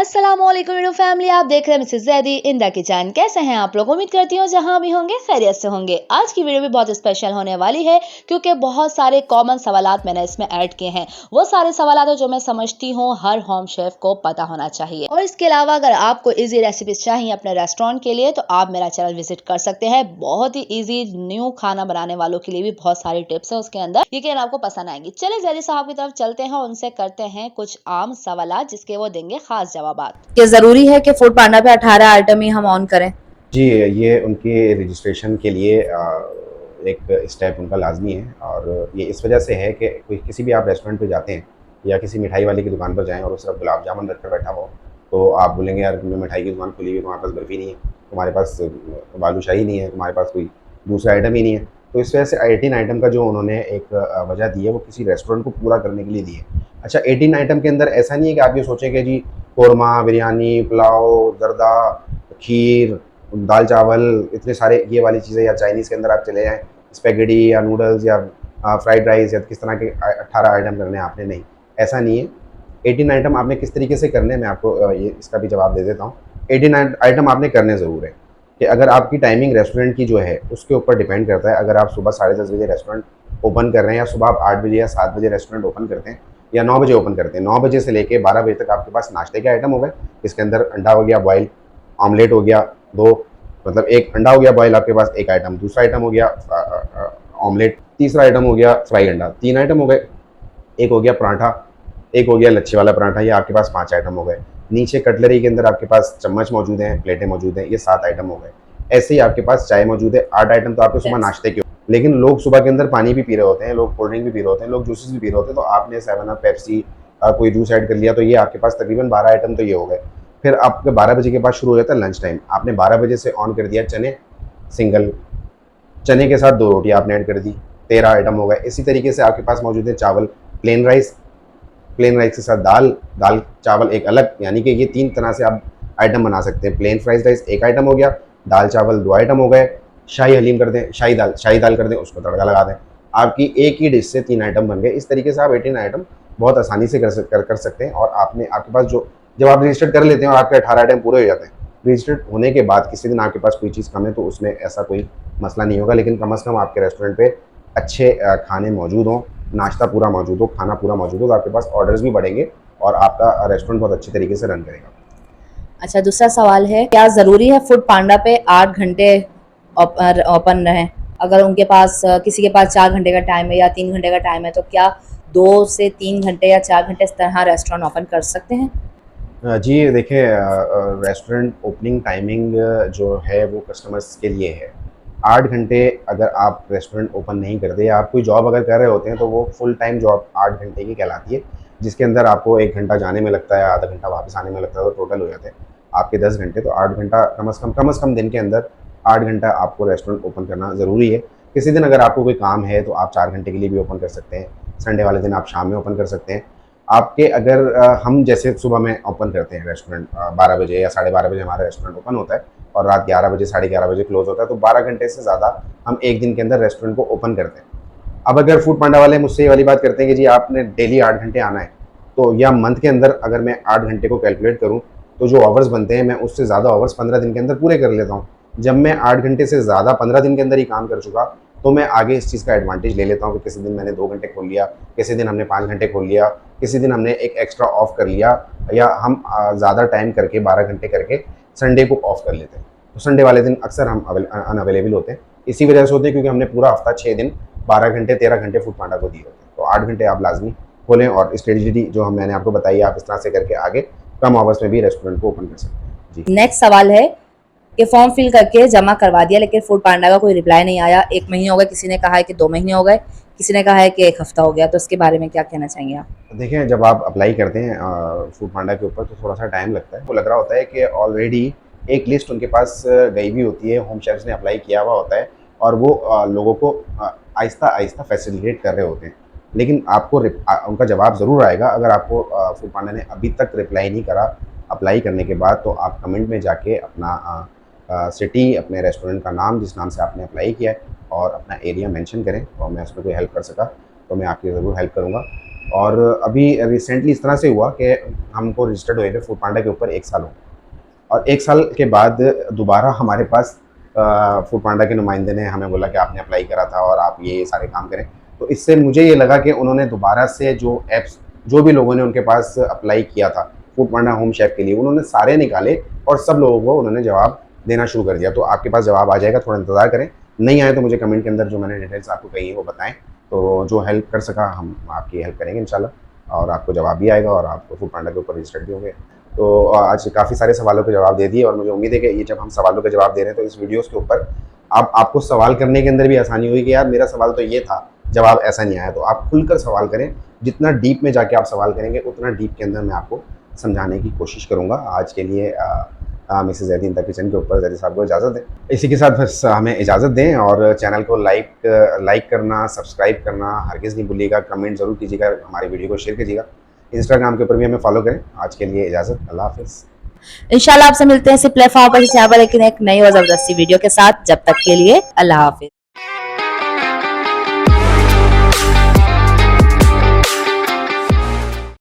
अस्सलामुअलैकुम video family, आप देख रहे हैं Mrs Zaidi in the kitchen. कैसे हैं आप लोग? उम्मीद करती हूँ जहां भी होंगे खैरियत से होंगे। आज की वीडियो भी बहुत स्पेशल होने वाली है क्योंकि बहुत सारे कॉमन सवालात मैंने इसमें ऐड किए हैं। वो सारे सवालात जो मैं समझती हूँ हर होम शेफ को पता होना चाहिए। और इसके अलावा अगर आपको इजी रेसिपीज चाहिए अपने रेस्टोरेंट के लिए तो आप मेरा चैनल विजिट कर सकते हैं। बहुत ही ईजी न्यू खाना बनाने वालों के लिए भी बहुत सारी टिप्स है उसके अंदर, यकीन आपको पसंद आएंगी। चले जैदी साहब की तरफ चलते हैं, उनसे करते हैं कुछ आम सवालात जिसके वो देंगे खास जवाब। ये ज़रूरी है कि फूड पांडा पे 18 आइटम ही हम ऑन करें? जी, ये उनके रजिस्ट्रेशन के लिए एक स्टेप उनका लाज़मी है और ये इस वजह से है कि कोई किसी भी आप रेस्टोरेंट पे जाते हैं या किसी मिठाई वाले की दुकान पर जाएँ और उस तरफ गुलाब जामुन रख कर बैठा हो, तो आप बोलेंगे यार तुमने मिठाई की दुकान खोली हुई है, तुम्हारे पास बर्फ़ी नहीं है, तुम्हारे पास बालूशाही नहीं है, तुम्हारे पास कोई दूसरा आइटम ही नहीं है। तो इस वजह से 18 आइटम का जो उन्होंने एक वजह दी है वो किसी रेस्टोरेंट को पूरा करने के लिए दी है। अच्छा, 18 आइटम के अंदर ऐसा नहीं है कि आप ये सोचें कि जी कोरमा, बिरयानी, पुलाव, जर्दा, खीर, दाल चावल, इतने सारे ये वाली चीज़ें, या चाइनीज़ के अंदर आप चले जाएँ, स्पेगेटी या नूडल्स या फ्राइड राइस या किस तरह के 18 आइटम करने हैं आपने, नहीं, ऐसा नहीं है। 18 आइटम आपने किस तरीके से करने हैं मैं आपको ये इसका भी जवाब दे देता हूँ। 18 आइटम आपने करने ज़रूर है कि अगर आपकी टाइमिंग रेस्टोरेंट की जो है उसके ऊपर डिपेंड करता है। अगर आप सुबह 10:30 बजे रेस्टोरेंट ओपन कर रहे हैं या सुबह आप 8 बजे या 7 बजे रेस्टोरेंट ओपन करते हैं या 9 बजे ओपन करते हैं, 9 बजे से लेके 12 बजे तक आपके पास नाश्ते के आइटम हो गए। इसके अंदर अंडा हो गया बॉयल, ऑमलेट हो गया 2, मतलब एक अंडा हो गया बॉयल आपके पास, एक आइटम, दूसरा आइटम हो गया ऑमलेट, तीसरा आइटम हो गया फ्राई अंडा, 3 आइटम हो गए। एक हो गया पराठा, एक हो गया लच्छे वाला पराठा, ये आपके पास 5 आइटम हो गए। नीचे कटलरी के अंदर आपके पास चम्मच मौजूद हैं, प्लेटें मौजूद हैं, ये 7 आइटम हो गए। ऐसे ही आपके पास चाय मौजूद है, 8 आइटम तो आपके सुबह नाश्ते के। लेकिन लोग सुबह के अंदर पानी भी पी रहे होते हैं, लोग कोल्ड ड्रिंक भी पी रहे होते हैं, लोग जूसेस भी पी रहे होते हैं, तो आपने 7 अप, पेप्सी, कोई जूस ऐड कर लिया, तो ये आपके पास तकरीबन 12 आइटम तो ये हो गए। फिर आपके 12 बजे के बाद शुरू हो जाता है लंच टाइम। आपने 12 बजे से ऑन कर दिया चने सिंगल, चने के साथ 2 रोटी आपने ऐड कर दी, 13 आइटम हो गए। इसी तरीके से आपके पास मौजूद है चावल, प्लेन राइस, प्लेन राइस के साथ दाल, दाल चावल एक अलग, यानी कि ये 3 तरह से आप आइटम बना सकते हैं। प्लेन फ्राइज राइस एक आइटम हो गया, दाल चावल 2 आइटम हो गए, शाही हलीम कर दें, शाही दाल कर दें, उसको तड़का लगा दें, आपकी एक ही डिश से 3 आइटम बन गए। इस तरीके से आप 18 आइटम बहुत आसानी से कर सकते हैं। और आपके पास जो, जब आप रजिस्टर्ड कर लेते हैं और आपके 18 आइटम पूरे हो जाते हैं, रजिस्टर्ड होने के बाद किसी दिन आपके पास कोई चीज़ कम है तो उसमें ऐसा कोई मसला नहीं होगा। लेकिन कम से कम आपके रेस्टोरेंट पे अच्छे खाने मौजूद हों, नाश्ता पूरा मौजूद हो, खाना पूरा मौजूद हो, तो आपके पास ऑर्डर्स भी बढ़ेंगे और आपका रेस्टोरेंट बहुत अच्छी तरीके से रन करेगा। अच्छा, दूसरा सवाल है, क्या ज़रूरी है फूड पांडा पे 8 घंटे ओपन रहें? अगर उनके पास किसी के पास 4 घंटे का टाइम है या 3 घंटे का टाइम है, तो क्या 2 से 3 घंटे या 4 घंटे इस तरह रेस्टोरेंट ओपन कर सकते हैं? जी देखिए, रेस्टोरेंट ओपनिंग टाइमिंग जो है वो कस्टमर्स के लिए है। 8 घंटे अगर आप रेस्टोरेंट ओपन नहीं करते या आप कोई जॉब अगर कर रहे होते हैं तो वो फुल टाइम जॉब 8 घंटे की कहलाती है, जिसके अंदर आपको 1 घंटा जाने में लगता है, आधा घंटा वापस आने में लगता है, तो टोटल हो जाते हैं आपके 10 घंटे। तो 8 घंटा कम से कम दिन के अंदर 8 घंटा आपको रेस्टोरेंट ओपन करना ज़रूरी है। किसी दिन अगर आपको कोई काम है तो आप 4 घंटे के लिए भी ओपन कर सकते हैं। संडे वाले दिन आप शाम में ओपन कर सकते हैं। आपके अगर हम जैसे सुबह में ओपन करते हैं रेस्टोरेंट 12 बजे या 12:30 बजे हमारा रेस्टोरेंट ओपन होता है और रात 11 बजे 11:30 बजे क्लोज़ होता है, तो 12 घंटे से ज़्यादा हम एक दिन के अंदर रेस्टोरेंट को ओपन करते हैं। अब अगर फूड पांडा वाले मुझसे ये वाली बात करते हैं कि जी आपने डेली 8 घंटे आना है, तो या मंथ के अंदर अगर मैं 8 घंटे को कैलकुलेट करूँ तो जो आवर्स बनते हैं मैं उससे ज़्यादा आवर्स 15 दिन के अंदर पूरे कर लेता हूँ। जब मैं 8 घंटे से ज़्यादा 15 दिन के अंदर ही काम कर चुका, तो मैं आगे इस चीज़ का एडवांटेज ले लेता हूँ कि किसी दिन मैंने 2 घंटे खोल लिया, किसी दिन हमने 5 घंटे खोल लिया, किसी दिन हमने एक एक्स्ट्रा ऑफ कर लिया, या हम ज़्यादा टाइम करके 12 घंटे करके संडे को ऑफ कर लेते हैं। तो संडे वाले दिन अक्सर हम अनअवेलेबल होते हैं। इसी वजह से होते हैं क्योंकि हमने पूरा हफ्ता 6 दिन 12 घंटे 13 घंटे फूड पांडा को दिए होते हैं। तो 8 घंटे आप लाजमी खोलें और स्ट्रेटजी जो मैंने आपको बताई आप इस तरह से करके आगे कम आवर्स में भी रेस्टोरेंट को ओपन कर सकते हैं। जी। नेक्स्ट सवाल है कि फॉर्म फिल करके जमा करवा दिया लेकिन फूड पांडा का कोई रिप्लाई नहीं आया। 1 महीने हो गए, किसी ने कहा है कि 2 महीने हो गए, किसी ने कहा है कि 1 हफ्ता हो गया। तो इसके बारे में क्या कहना चाहेंगे आप? देखें, जब आप अप्लाई करते हैं फूड पांडा के ऊपर तो थोड़ा सा टाइम लगता है। वो लग रहा होता है कि ऑलरेडी एक लिस्ट उनके पास गई भी होती है, होम शेफ्स ने अप्लाई किया हुआ होता है और वो लोगों को आहिस्ता आहिस्ता फैसिलिटेट कर रहे होते हैं। लेकिन आपको उनका जवाब ज़रूर आएगा। अगर आपको फूड पांडा ने अभी तक रिप्लाई नहीं करा अप्लाई करने के बाद, तो आप कमेंट में जाके अपना सिटी, अपने रेस्टोरेंट का नाम जिस नाम से आपने अप्लाई किया है और अपना एरिया मेंशन करें, और मैं उसमें कोई हेल्प कर सका तो मैं आपकी ज़रूर हेल्प करूँगा। और अभी रिसेंटली इस तरह से हुआ कि हमको रजिस्टर्ड हुए थे फूड पांडा के ऊपर 1 साल हो, और 1 साल के बाद दोबारा हमारे पास फूड पांडा के नुमाइंदे ने हमें बोला कि आपने अप्लाई करा था और आप ये सारे काम करें। तो इससे मुझे ये लगा कि उन्होंने दोबारा से जो ऐप्स, जो भी लोगों ने उनके पास अप्लाई किया था फूड पांडा होम शेफ के लिए, उन्होंने सारे निकाले और सब लोगों को उन्होंने जवाब देना शुरू कर दिया। तो आपके पास जवाब आ जाएगा, थोड़ा इंतज़ार करें। नहीं आए तो मुझे कमेंट के अंदर जो मैंने डिटेल्स आपको कही है वो बताएं, तो जो हेल्प कर सका हम आपकी हेल्प करेंगे इंशाल्लाह, और आपको जवाब भी आएगा और आप फूड पांडा के ऊपर रजिस्टर्ड भी होंगे। तो आज काफ़ी सारे सवालों के जवाब दे दिए, और मुझे उम्मीद है कि ये जब हम सवालों के जवाब दे रहे हैं तो इस वीडियोस के ऊपर आपको सवाल करने के अंदर भी आसानी हुई कि यार मेरा सवाल तो ये था, जवाब ऐसा नहीं आया। तो आप खुलकर सवाल करें, जितना डीप में जाके आप सवाल करेंगे उतना डीप के अंदर मैं आपको समझाने की कोशिश करूँगा। आज के लिए Mrs Zaidi in the kitchen के ऊपर ज़ैदी साहब को इजाज़त दें। इसी के साथ बस हमें इजाज़त दें, और चैनल को लाइक करना, सब्सक्राइब करना हरगिज़ नहीं भूलिएगा, कमेंट ज़रूर कीजिएगा, हमारी वीडियो को शेयर कीजिएगा। इंस्टाग्राम के ऊपर भी हमें फॉलो करें। आज के लिए इजाज़त, अल्लाह हाफ़िज़। इंशाल्लाह आपसे मिलते हैं इसी प्लेटफॉर्म पर, जैसे यहाँ पर एक नई और जबरदस्ती वीडियो के साथ। जब तक के लिए अल्लाह हाफिज।